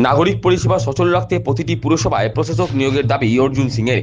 নাগরিক পরিষেবা সচল রাখতে প্রতিটি পুরসভায় প্রশাসক নিয়োগের দাবি অর্জুন সিংয়ের।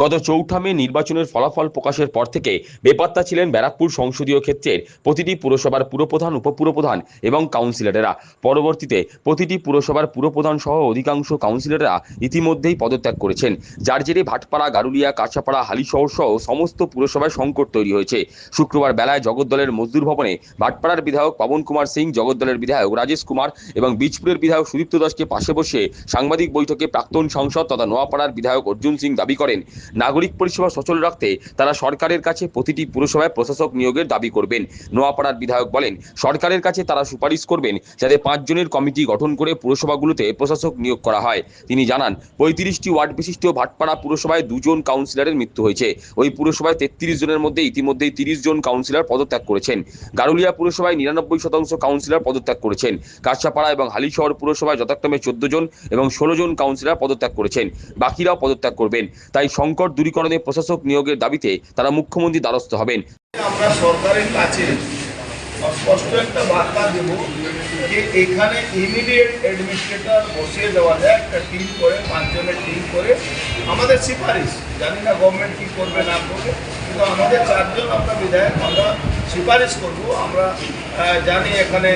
গত ৪ মে নির্বাচনের ফলাফল প্রকাশের পর থেকে বেপাত্তা ছিলেন ব্যারাকপুর সংসদীয় ক্ষেত্রের প্রতিটি পুরসভার পুরপ্রধান, উপপুরপ্রধান এবং কাউন্সিলরেরা। পরবর্তীতে প্রতিটি পুরসভার পুরপ্রধান সহ অধিকাংশ কাউন্সিলররা ইতিমধ্যেই পদত্যাগ করেছেন, যার জেরে ভাটপাড়া, গারুলিয়া, কাছাপাড়া, হালিশহর সহ সমস্ত পুরসভায় সংকট তৈরি হয়েছে। শুক্রবার বেলায় জগদ্দলের মজদুর ভবনে ভাটপাড়ার বিধায়ক পবন কুমার সিং, জগদ্দলের বিধায়ক রাজেশ কুমার এবং বীজপুরের বিধায়ক সুদীপ্ত দাসকে পাশে বসে সাংবাদিক বৈঠকে প্রাক্তন সাংসদ তথা নোয়াপাড়ার বিধায়ক অর্জুন সিং দাবি করেন, নাগরিক পরিষেবা সচল রাখতে তারা সরকারের কাছে প্রতিটি পুরসভায় প্রশাসক নিয়োগের দাবি করবেন। নোয়াপাড়ার বিধায়ক বলেন, সরকারের কাছে তারা সুপারিশ করবেন যাতে 5 জনের কমিটি গঠন করে পুরসভাগুলোতে প্রশাসক নিয়োগ করা হয়। তিনি জানান, 35টি ওয়ার্ড বিশিষ্ট ভাটপাড়া পুরসভায় 2 জন কাউন্সিলরের মৃত্যু হয়েছে। ওই পুরসভায় 33 জনের মধ্যে ইতিমধ্যেই 30 জন কাউন্সিলর পদত্যাগ করেছেন। গারুলিয়া পুরসভায় 99% কাউন্সিলর পদত্যাগ করেছেন। কাছাপাড়া এবং হালিশহর পুরসভায় যথাক্রমে 14 জন এবং 16 জন কাউন্সিলর পদত্যাগ করেছেন। বাকিরাও পদত্যাগ করবেন। তাই সংকট দূরীকরণে প্রশাসক নিয়োগের দাবিতে তারা মুখ্যমন্ত্রীর দ্বারস্থ হবেন। আমরা সরকারের কাছে স্পষ্ট একটা বার্তা দেব যে এখানে ইমিডিয়েট অ্যাডমিনিস্ট্রেটর বসিয়ে দেওয়া যায়, একটা টিম করে, 5 জনের টিম করে। আমাদের সুপারিশ, জানি না গভর্নমেন্ট কী করবে না করবে, কিন্তু আমাদের 4 জন আমরা বিধায়ক আমরা সুপারিশ করব। আমরা জানি এখানে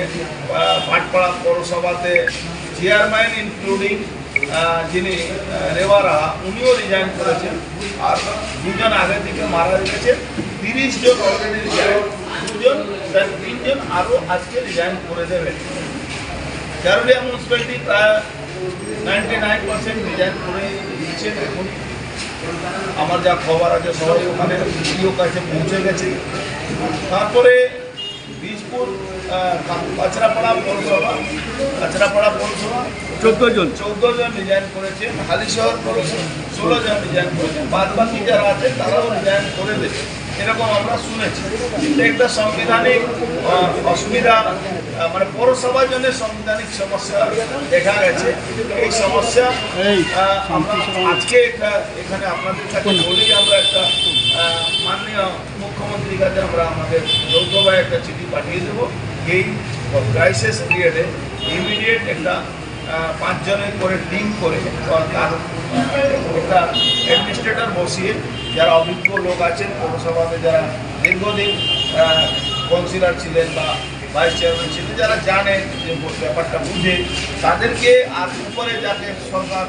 ভাটপাড়া পৌরসভাতে চেয়ারম্যান ইনক্লুডিং যিনি রেওয়ারা, উনিও রিজাইন করেছেন, আর 2 জন আগে থেকে মারা গেছেন। 30 জন অলরেডি রিজাইন, 2 জন 3 জন আরও আজকে রিজাইন করে দেবেন। গারুলিয়া মিউনিসিপ্যালিটি প্রায় 99% রিজাইন করে দিচ্ছেন। এখন আমার যা খবর আছে সবাই ওখানে ভিডিও কাছে পৌঁছে গেছে। তারপরে বীজপুর কাছড়াপাড়া পৌরসভা 14 জন রিজাইন করেছেন। হালিশহর পৌরসভা 16 জন রিজাইন করেছেন। বাদ বাকি যারা আছে তারাও রিজাইন করে দেবে, এরকম আমরা শুনেছি। কিন্তু একটা সাংবিধানিক অসুবিধা, মানে পৌরসভার জন্য সাংবিধানিক সমস্যা দেখা গেছে। এই সমস্যা আমরা আজকে এখানে আপনাদের কাছে বলেই আমরা একটা মাননীয় মুখ্যমন্ত্রীর কাছে আমরা আমাদের যৌথভাবে একটা চিঠি পাঠিয়ে দেবো। এই ক্রাইসিস পিরিয়ডে ইমিডিয়েট একটা 5 জনের করে টিম করে তার একটা অ্যাডমিনিস্ট্রেটর বসিয়ে, যারা অভিজ্ঞ লোক আছেন পৌরসভাতে, যারা দীর্ঘদিন কাউন্সিলর ছিলেন বা ভাইস চেয়ারম্যান ছিলেন, যারা জানেন যে ব্যাপারটা বুঝে, তাদেরকে আর উপরে যাকে সরকার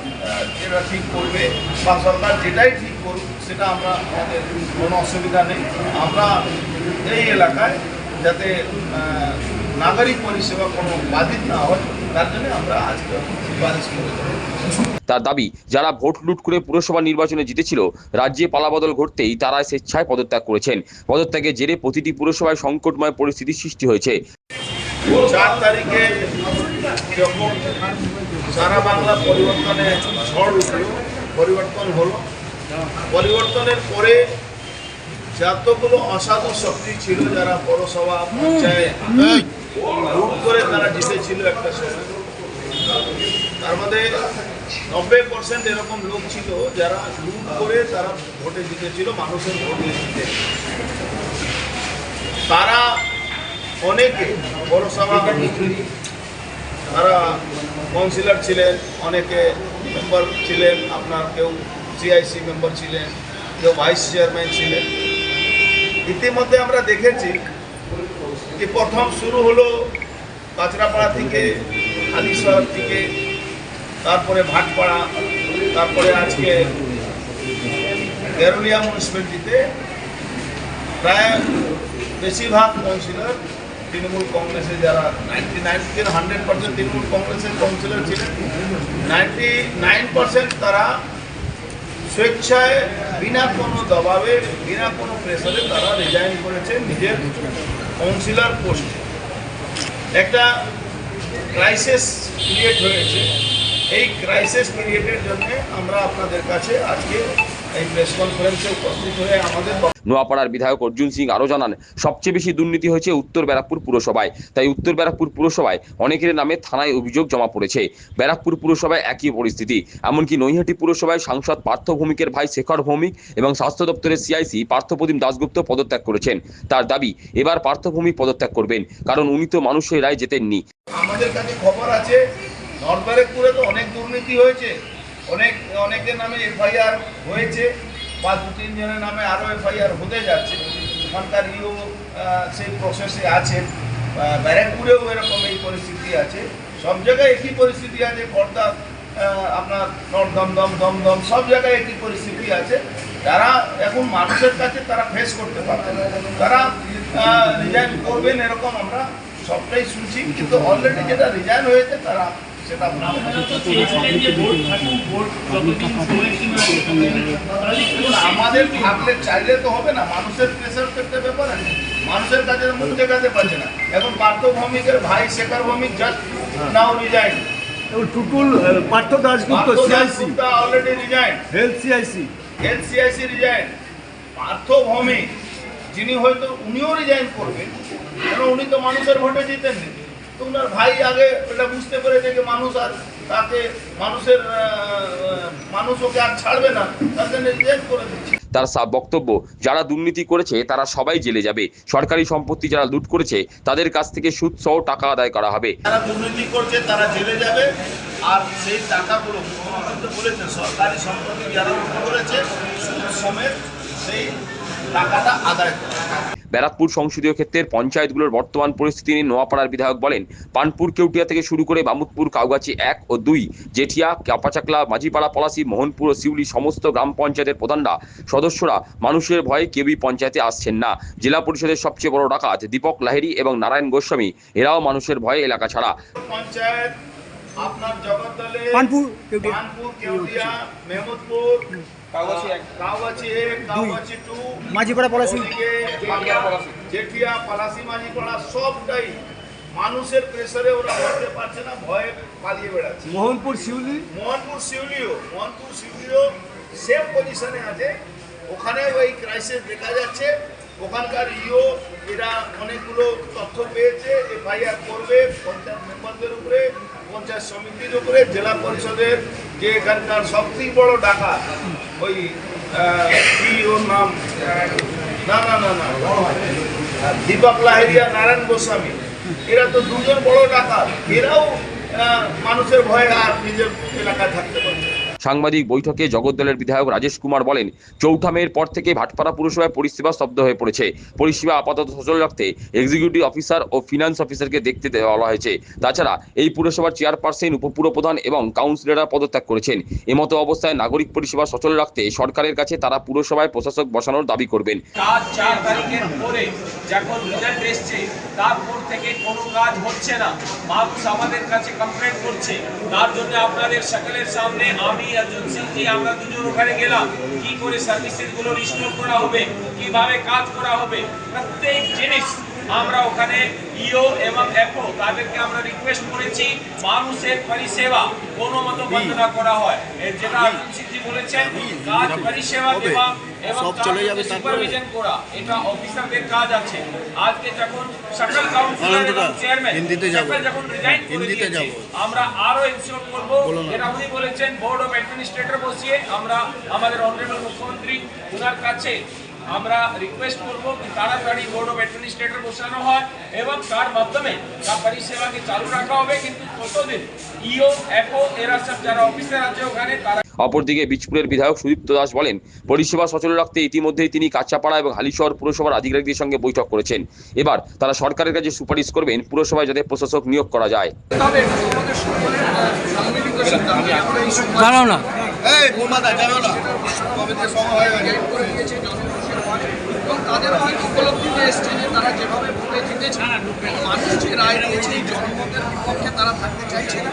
যেটা ঠিক করবে বা সরকার যেটাই ঠিক করুক সেটা আমরা, আমাদের কোনো অসুবিধা নেই। আমরা এই এলাকায় যাতে নাগরিক পরিষেবা কোনো বাধিত না হয় তার জন্য আমরা আজকে সুপারিশ করে দেবো। তার দাবি, যারা ভোট লুট করে পুরসভা নির্বাচনে জিতেছিল, রাজ্যে পালাবদল ঘটতেই তারা স্বেচ্ছায় পদত্যাগ করেছেন। পদত্যাগের জেরে প্রতিটি পুরসভায় সংকটময় পরিস্থিতির সৃষ্টি হয়েছে। 4 তারিখে যখন সারা বাংলা পরিবর্তনের ঝড় উঠল, পরিবর্তন হলো, পরিবর্তনের পরে যতগুলো অসাধু শক্তি ছিল, যারা পৌরসভা পঞ্চায়েত লুট করে তারা জিতেছিল একটা সময়, তার মধ্যে 90% এরকম লোক ছিল যারা লুট করে তারা ভোটে জিতেছিল, মানুষের ভোটে জিতে। তারা অনেকে পৌরসভা তারা কাউন্সিলর ছিলেন, অনেকে মেম্বার ছিলেন, আপনার কেউ সিআইসি মেম্বার ছিলেন, কেউ ভাইস চেয়ারম্যান ছিলেন। ইতিমধ্যে আমরা দেখেছি যে প্রথম শুরু হলো কাছড়াপাড়া থেকে, হালিশহর থেকে, তারপরে ভাটপাড়া, তারপরে আজকে গারুলিয়া মিউনিসিপ্যালিটিতে প্রায় বেশিরভাগ কাউন্সিলর তৃণমূল কংগ্রেসের, যারা 100% তৃণমূল কংগ্রেসের কাউন্সিলর ছিলেন, 99% তারা স্বেচ্ছায় বিনা কোনো দবাবে, বিনা কোনো প্রেসারে তারা রিজাইন করেছেন নিজের কাউন্সিলর পোস্টে। একটা ক্রাইসিস ক্রিয়েট হয়েছে। এই ক্রাইসিস ক্রিয়েটের জন্য আমরা আপনাদের কাছে আজকে এই প্রেস কনফারেন্সে উপস্থিত হয়ে আমাদের নোয়াপাড়ার বিধায়ক অর্জুন সিং আরও জানান, সবচেয়ে বেশি দুর্নীতি হয়েছে উত্তর ব্যারাকপুর পুরসভায়। তাই উত্তর ব্যারাকপুর পুরসভায় অনেকের নামে থানায় অভিযোগ জমা পড়েছে। ব্যারাকপুর পুরসভায় একই পরিস্থিতি। এমনকি নৈহাটি পুরসভায় সাংসদ পার্থ ভৌমিকের ভাই শেখর ভৌমিক এবং স্বাস্থ্য দপ্তরের সিআইসি পার্থপ্রতিম দাশগুপ্ত পদত্যাগ করেছেন। তার দাবি, এবার পার্থ ভৌমিক পদত্যাগ করবেন, কারণ উনি তো মানুষের রায় যেতেননি। আমাদের কাছে খবর আছে নর্থ ব্যারাকপুরে তো অনেক দুর্নীতি হয়েছে, অনেকের নামে এফআইআর হয়েছে, বা 2-3 জনের নামে আরও এফআইআর হতে যাচ্ছে। ওখানকার ইও সেই প্রসেসে আছেন। ব্যারাকপুরেও এরকম এই পরিস্থিতি আছে, সব জায়গায় একই পরিস্থিতি আছে। খড়দা, আপনার নর্থ দমদম সব জায়গায় একই পরিস্থিতি আছে। যারা এখন মানুষের কাছে তারা ফেস করতে পারছে না, তারা রিজাইন করবেন এরকম আমরা সবটাই শুনছি, কিন্তু অলরেডি যেটা রিজাইন হয়েছে তারা সেটা আমাদের থাকলে চাইলে তো হবে না, মানুষের প্রেসার করতে ব্যাপার আছে। মানুষের কাছে মুখ দেখাতে পারছে না। এখন পার্থ ভৌমিকের ভাই Shekhar Bhowmik just now resign. Tutul Partha Dasgupta CIC already resign, health CIC resign. Partha Bhowmik যিনি হয়তো উনিও রিজাইন করবেন, কেন উনি তো মানুষের ভোটে জিতেননি। তো ওনার ভাই আগে এটা বুঝতে পেরেছে যে মানুষ আর তাকে মানুষ ওকে আর ছাড়বে না, তার জন্য রিজাইন করে দিচ্ছে। তার বক্তব্য, যারা দুর্নীতি করেছে তারা সবাই জেলে যাবে। সরকারি সম্পত্তি যারা লুট করেছে তাদের কাছ থেকে সুদ সহ টাকা আদায় করা হবে। যারা দুর্নীতি করছে তারা জেলে যাবে, আর সেই টাকাগুলো মুখ্যমন্ত্রী বলেছেন সরকারি সম্পত্তি যারা লুট করেছে সুদ সমেত সেই টাকাটা আদায় করা। ব্যারাকপুর সংসদীয় ক্ষেত্রের পঞ্চায়েতগুলোর বর্তমান পরিস্থিতি নিয়ে নোয়াপাড়ার বিধায়ক বলেন, পানপুর কেউটিয়া থেকে শুরু করে বামুদপুর, কাউগাছি 1 ও 2, জেঠিয়া, কাপাচাকলা, মাঝিপাড়া, পলাশী, মোহনপুর ও শিউলি সমস্ত গ্রাম পঞ্চায়েতের প্রধানরা সদস্যরা মানুষের ভয়ে কেউই পঞ্চায়েতে আসছেন না। জেলা পরিষদের সবচেয়ে বড় ডাকাত দীপক লাহিড়ী এবং নারায়ণ গোস্বামী এরাও মানুষের ভয়ে এলাকা ছাড়া। পঞ্চায়েত আপনার জগদ্দলে, পানপুর কেউটিয়া, মেহমুদপুর, কাউগাছি 2, মাঝিপাড়া, পলাশী, জেঠিয়া, পলাশী, মাঝিপাড়া সবটাই মানুষের প্রেসারে ওরা করতে পারছে না, ভয়ে পালিয়ে বেড়াচ্ছে। মোহনপুর শিউলিও সেম পজিশনে আছে। ওখানে ওই ক্রাইসিস দেখা যাচ্ছে। ওখানকার এরা অনেকগুলো তথ্য পেয়েছে, এফআইআর করবে পঞ্চায়েত মেম্বারদের উপরে, পঞ্চায়েত সমিতির উপরে, জেলা পরিষদের যে এখানকার সবথেকে বড় ডাকাত ওই ওর নাম না দীপক লাহিড়ী আর নারায়ণ গোস্বামী, এরা তো দুজন বড় ডাকাত। এরাও মানুষের ভয়ে আর নিজের এলাকায় থাকতে পারছে। সাংবাদিক বৈঠকে জগদ্দলের বিধায়ক রাজেশ কুমার বলেন, চৌঠা মের পর থেকে ভাটপাড়া পুরসভায় পরিষেবা স্তব্ধ হয়ে পড়েছে। পরিষেবা আপাতত সচল রাখতে এক্সিকিউটিভ অফিসার ও ফিনান্স অফিসারকে দেখতে বলা হয়েছে। তাছাড়া এই পুরসভার চেয়ারপারসন, উপপুরপ্রধান এবং কাউন্সিলররা পদত্যাগ করেছেন। এমতো অবস্থায় নাগরিক পরিষেবা সচল রাখতে সরকারের কাছে তারা পুরসভায় প্রশাসক বসানোর দাবি করবেন। 4 তারিখের পরে যখন রিজাল্ট এসছে তারপর থেকে কোনো কাজ হচ্ছে না, মানুষ আমাদের কাছে কমপ্লেন করছে। তার জন্য আপনাদের সকলের সামনে আমি অর্জুন সিংজি আমরা দুজন ওখানে গেলাম, কি করে সার্ভিসেসগুলো রিস্টোর করা হবে, কিভাবে কাজ করা হবে, প্রত্যেক জিনিস আমরা ওখানে এবং এফও তাদেরকে আমরা রিকোয়েস্ট করেছি মানুষের পরিষেবা কোনো মতো বন্ধ না করা হয়। এর যেটা অর্জুন সিংজি বলেছেন, কাজ পরিষেবা দেওয়া এবং সুপারভিশন করা, এটা অফিসারদের কাজ আছে। আজকে যখন সকল কাউন্সিলর এবং চেয়ারম্যান যখন রিজাইন করে দিয়েছে, আমরা আরো ইনশিওর করব, যেটা উনি বলেছেন বোর্ড অফ অ্যাডমিনিস্ট্রেটর বসিয়ে আমরা আমাদের অনারেবল মুখ্যমন্ত্রী ওনার কাছে আমরা রিকোয়েস্ট করব कि তাড়াতাড়ি বোর্ড অফ অ্যাডমিনিস্ট্রেটর বসানো হয় এবং তার মাধ্যমে তার পরিষেবাকে চালু রাখা হবে। কিন্তু ততদিন এফও এরা সব যারা অফিসার আছে ওখানে তারা। অপরদিকে বীজপুরের বিধায়ক সুদীপ্ত দাস বলেন, পরিষেবা সচল রাখতে ইতিমধ্যেই তিনি কাঁচাপাড়া এবং হালিশহর পুরসভার আধিকারিকদের সঙ্গে বৈঠক করেছেন। এবার তারা সরকারের কাছে সুপারিশ করবেন পুরসভায় যাতে প্রশাসক নিয়োগ করা যায়। জানাও না এবং তাদের হয়তো উপলব্ধিতে এসছে যে তারা যেভাবে ভোটে জিতেছে, মানুষ যে রায় দিয়েছে এই জনমতের বিপক্ষে তারা থাকতে চাইছে না।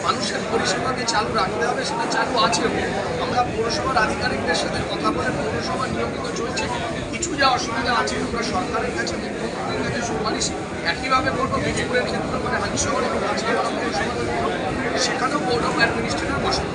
মানুষের পরিষেবাকে চালু রাখতে হবে, সেটা চালু আছে। আমরা পৌরসভার আধিকারিকদের সাথে কথা বলে পৌরসভা নিয়মিত চলছে। কিছু যা অসুবিধা আছে আমরা সরকারের কাছে, মুখ্যমন্ত্রীর কাছে সুপারিশ একইভাবে করবো। বীজপুরের ক্ষেত্রে মানে হালিশহর এবং মাঝখানে পৌরসভা সেখানেও বোর্ড অফ অ্যাডমিনিস্ট্রেটর বসানো।